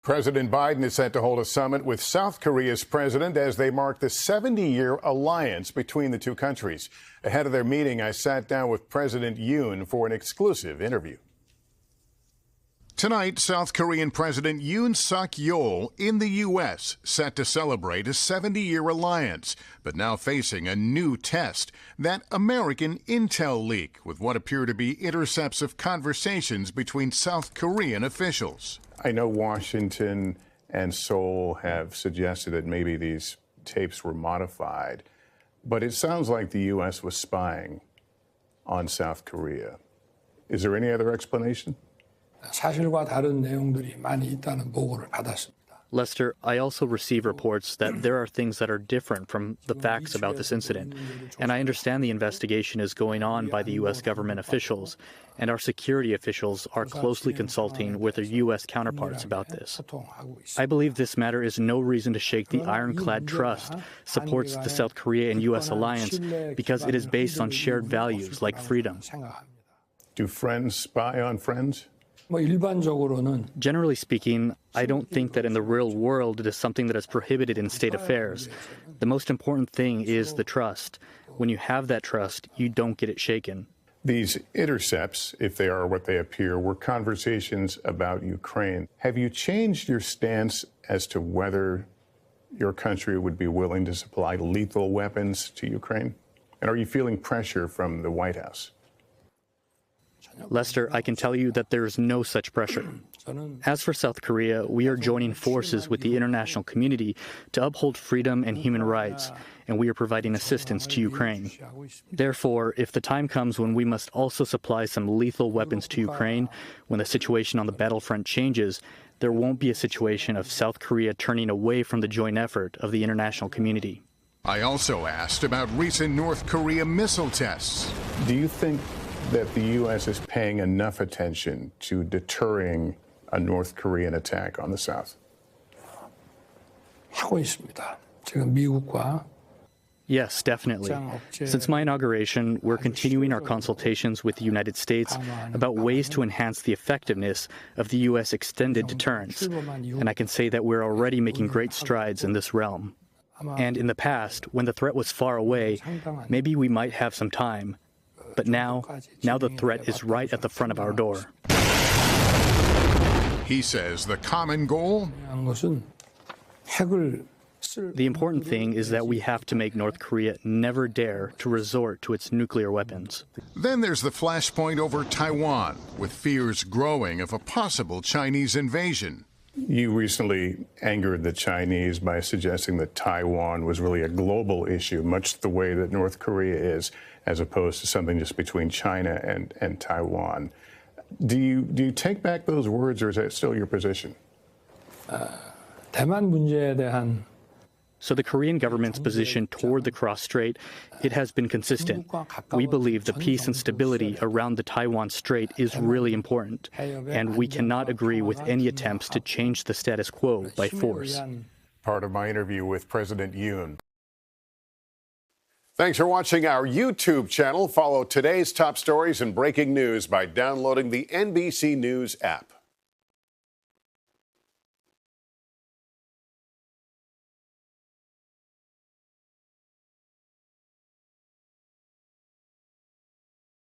President Biden is set to hold a summit with South Korea's president as they mark the 70-year alliance between the two countries. Ahead of their meeting, I sat down with President Yoon for an exclusive interview. Tonight, South Korean President Yoon Yeol in the U.S., set to celebrate a 70-year alliance, but now facing a new test, that American intel leak with what appear to be intercepts of conversations between South Korean officials. I know Washington and Seoul have suggested that maybe these tapes were modified, but it sounds like the U.S. was spying on South Korea. Is there any other explanation? 사실과 다른 내용들이 많이 있다는 보고를 받았습니다. Lester, I also receive reports that there are things that are different from the facts about this incident, and I understand the investigation is going on by the U.S. government officials, and our security officials are closely consulting with their U.S. counterparts about this. I believe this matter is no reason to shake the ironclad trust supports the South Korea and U.S. alliance because it is based on shared values like freedom. Do friends spy on friends? Generally speaking, I don't think that in the real world it is something that is prohibited in state affairs. The most important thing is the trust. When you have that trust, you don't get it shaken. These intercepts, if they are what they appear, were conversations about Ukraine. Have you changed your stance as to whether your country would be willing to supply lethal weapons to Ukraine? And are you feeling pressure from the White House? Lester, I can tell you that there is no such pressure. As for South Korea, we are joining forces with the international community to uphold freedom and human rights, and we are providing assistance to Ukraine. Therefore, if the time comes when we must also supply some lethal weapons to Ukraine, when the situation on the battlefront changes, there won't be a situation of South Korea turning away from the joint effort of the international community. I also asked about recent North Korea missile tests. Do you think that the U.S. is paying enough attention to deterring a North Korean attack on the South? 하고 있습니다. 지금 미국과 Yes, definitely. Since my inauguration, we're continuing our consultations with the United States about ways to enhance the effectiveness of the U.S. extended deterrence, and I can say that we're already making great strides in this realm. And in the past, when the threat was far away, maybe we might have some time. But now the threat is right at the front of our door. He says the common goal? The important thing is that we have to make North Korea never dare to resort to its nuclear weapons. Then there's the flashpoint over Taiwan, with fears growing of a possible Chinese invasion. You recently angered the Chinese by suggesting that Taiwan was really a global issue, much the way that North Korea is, as opposed to something just between China and Taiwan. Do you take back those words, or is that still your position? 대만 문제에 대한 So the Korean government's position toward the cross-strait, it has been consistent. We believe the peace and stability around the Taiwan Strait is really important, and we cannot agree with any attempts to change the status quo by force. Part of my interview with President Yoon. Thanks for watching our YouTube channel. Follow today's top stories and breaking news by downloading the NBC News app.